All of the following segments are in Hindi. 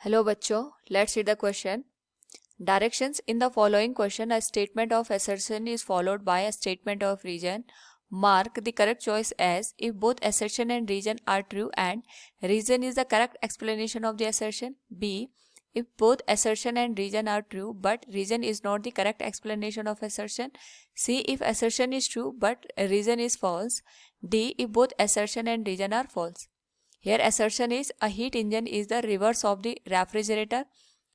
हेलो बच्चों, let's read the question. Directions in the following question: a statement of assertion is followed by a statement of reason. Mark the correct choice as if both assertion and reason are true and reason is the correct explanation of the assertion. B. If both assertion and reason are true but reason is not the correct explanation of assertion. C. If assertion is true but reason is false. D. If both assertion and reason are false. Here assertion is a heat engine is the reverse of the refrigerator.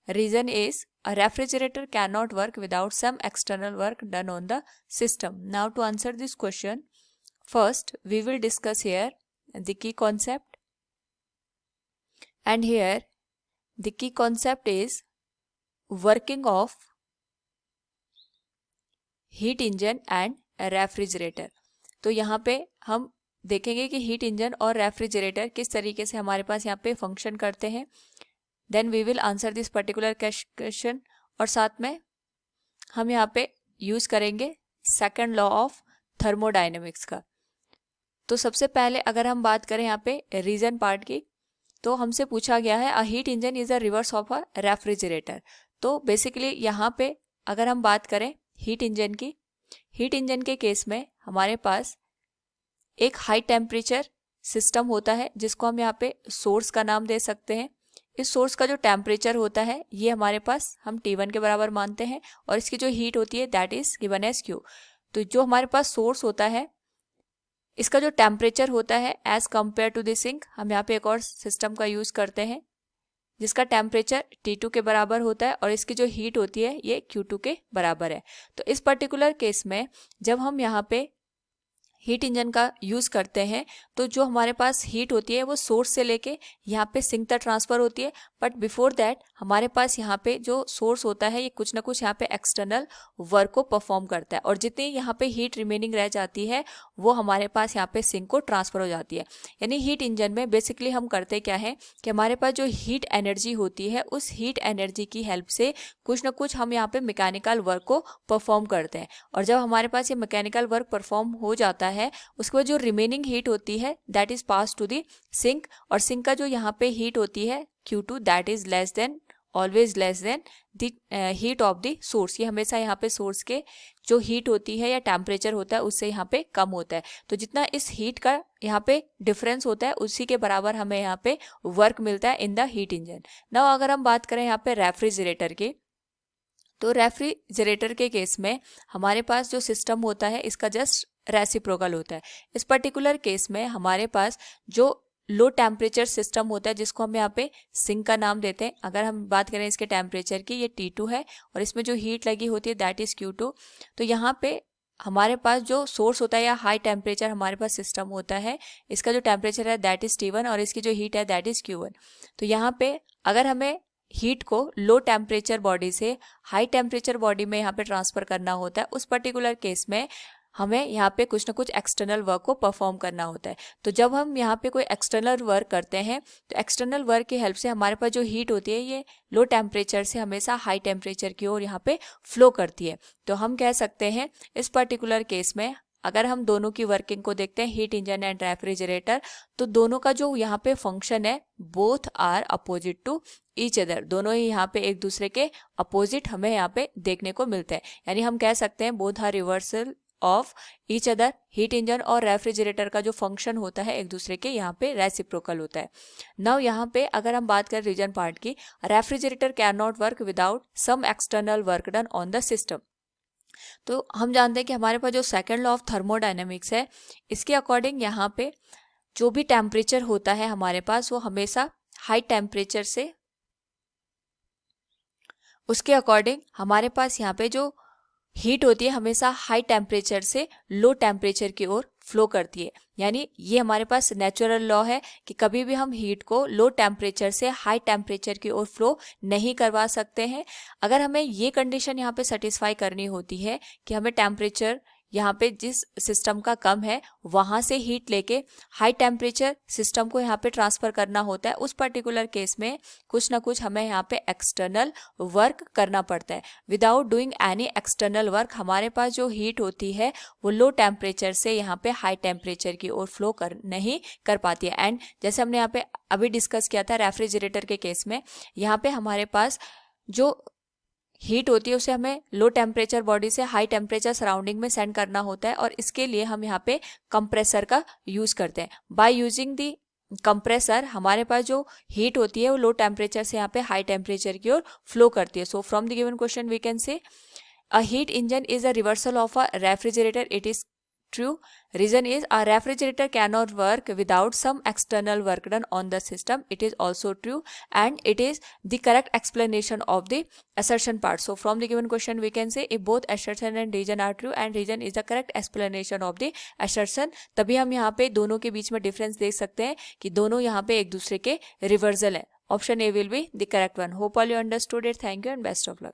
Reason is a refrigerator cannot work without some external work done on the system. Now to answer this question, first we will discuss here the key concept, and here the key concept is working of heat engine and refrigerator. तो यहाँ पे हम देखेंगे कि हीट इंजन और रेफ्रिजरेटर किस तरीके से हमारे पास यहाँ पे फंक्शन करते हैं. Then we will answer this particular question, और साथ में हम यहाँ पे यूज करेंगे सेकंड लॉ ऑफ थर्मोडायनेमिक्स का. तो सबसे पहले अगर हम बात करें यहाँ पे रीजन पार्ट की, तो हमसे पूछा गया है अ heat engine is a reverse of a refrigerator. तो बेसिकली यहाँ पे अगर हम बात करें हीट इंजन की, हीट इंजन के केस में हमारे पास एक हाई टेम्परेचर सिस्टम होता है जिसको हम यहाँ पे सोर्स का नाम दे सकते हैं. इस सोर्स का जो टेम्परेचर होता है ये हमारे पास हम T1 के बराबर मानते हैं, और इसकी जो हीट होती है that is given as Q. तो जो हमारे पास सोर्स होता है इसका जो टेम्परेचर होता है as compare to the sink, हम यहाँ पे एक और सिस्टम का यूज करते हैं जिसका टेम्परेचर T2 के बराबर होता है और इसकी जो हीट होती है ये Q2 के बराबर है. तो इस पर्टिकुलर केस में जब हम यहाँ पे हीट इंजन का यूज करते हैं तो जो हमारे पास हीट होती है वो सोर्स से लेके यहाँ पे सिंक तक ट्रांसफर होती है. बट बिफोर दैट हमारे पास यहाँ पे जो सोर्स होता है ये कुछ ना कुछ यहाँ पे एक्सटर्नल वर्क को परफॉर्म करता है, और जितनी यहाँ पे हीट रिमेनिंग रह जाती है वो हमारे पास यहाँ पे सिंक को ट्रांसफर हो जाती है. यानी हीट इंजन में बेसिकली हम करते क्या है कि हमारे पास जो हीट एनर्जी होती है उस हीट एनर्जी की हेल्प से कुछ ना कुछ हम यहाँ पे मैकेनिकल वर्क को परफॉर्म करते हैं, और जब हमारे पास ये मैकेनिकल वर्क परफॉर्म हो जाता है उसके बाद जो रिमेनिंग हीट होती है that is pass to the sink, और सिंक का जो यहाँ पे हीट होती है Q2 that is less than always less than the heat of the source. ये हमेशा यहाँ पे सोर्स के जो हीट होती है या टेम्परेचर होता है उससे यहाँ पे कम होता है. तो जितना इस हीट का यहाँ पे डिफरेंस होता है उसी के बराबर हमें यहाँ पे वर्क मिलता है in the heat engine. Now अगर हम बात करें यहाँ पे रेफ्रिजरेटर की, तो रेफ्रिजरेटर के केस में हमारे पास जो सिस्टम होता है इसका जस्ट रेसिप्रोकल होता है. इस पर्टिकुलर केस में हमारे पास जो लो टेम्परेचर सिस्टम होता है जिसको हम यहाँ पे सिंक का नाम देते हैं. अगर हम बात करें इसके टेम्परेचर की, ये T2 है और इसमें जो हीट लगी होती है दैट इज Q2. तो यहाँ पे हमारे पास जो सोर्स होता है या हाई टेम्परेचर हमारे पास सिस्टम होता है, इसका जो टेम्परेचर है दैट इज T1 और इसकी जो हीट है दैट इज Q1. तो यहाँ पे अगर हमें हीट को लो टेम्परेचर बॉडी से हाई टेम्परेचर बॉडी में यहाँ पे ट्रांसफर करना होता है, उस पर्टिकुलर केस में हमें यहाँ पे कुछ ना कुछ एक्सटर्नल वर्क को परफॉर्म करना होता है. तो जब हम यहाँ पे कोई एक्सटर्नल वर्क करते हैं तो एक्सटर्नल वर्क की हेल्प से हमारे पास जो हीट होती है ये लो टेम्परेचर से हमेशा हाई टेम्परेचर की ओर यहाँ पे फ्लो करती है. तो हम कह सकते हैं इस पर्टिकुलर केस में अगर हम दोनों की वर्किंग को देखते हैं हीट इंजन एंड रेफ्रिजरेटर, तो दोनों का जो यहाँ पे फंक्शन है both are opposite to each other. दोनों ही यहाँ पे एक दूसरे के अपोजिट हमें यहाँ पे देखने को मिलते हैं. यानी हम कह सकते हैं both are reversal of each other. Heat engine और रेफ्रिजरेटर का जो फंक्शन होता है एक दूसरे के यहाँ पे रेसिप्रोकल होता है. नाउ यहाँ पे अगर हम बात करें रीजन पार्ट की, refrigerator can not work without some external work done on the system. तो हम जानते हैं कि हमारे पास जो सेकंड लॉ ऑफ थर्मोडायनेमिक्स है इसके अकॉर्डिंग यहाँ पे जो भी टेम्परेचर होता है हमारे पास वो हमेशा हाई टेम्परेचर से उसके अकॉर्डिंग हमारे पास यहाँ पे जो हीट होती है हमेशा हाई टेम्परेचर से लो टेम्परेचर की ओर फ्लो करती है. यानी ये हमारे पास नेचुरल लॉ है कि कभी भी हम हीट को लो टेम्परेचर से हाई टेम्परेचर की ओर फ्लो नहीं करवा सकते हैं. अगर हमें ये कंडीशन यहाँ पे सेटिस्फाई करनी होती है कि हमें टेम्परेचर यहाँ पे जिस सिस्टम का कम है वहाँ से हीट लेके हाई टेम्परेचर सिस्टम को यहाँ पे ट्रांसफ़र करना होता है, उस पर्टिकुलर केस में कुछ ना कुछ हमें यहाँ पे एक्सटर्नल वर्क करना पड़ता है। Without doing any external work हमारे पास जो हीट होती है वो लो टेम्परेचर से यहाँ पे हाई टेम्परेचर की ओर फ्लो नहीं कर पाती है। एंड जैसे हमने यहाँ पे अभी डिस्कस किया था रेफ्रिजरेटर के केस में, यहाँ पे हमारे पास जो हीट होती है उसे हमें लो टेम्परेचर बॉडी से हाई टेम्परेचर सराउंडिंग में सेंड करना होता है, और इसके लिए हम यहाँ पे कंप्रेसर का यूज़ करते हैं। बाय यूजिंग दी कंप्रेसर हमारे पास जो हीट होती है वो लो टेम्परेचर से यहाँ पे हाई टेम्परेचर की ओर फ्लो करती है। So from the given question we can say a heat engine is a reversal of a refrigerator. It is true. Reason is a refrigerator cannot work without some external work done on the system. It is also true, and it is the correct explanation of the assertion part. So from the given question we can say if both assertion and reason are true and reason is the correct explanation of the assertion, तभी हम यहाँ पे दोनों के बीच में डिफरेंस देख सकते हैं कि दोनों यहाँ पे एक दूसरे के रिवर्सल है। Option A will be the correct one. Hope all you understood it. Thank you and best of luck.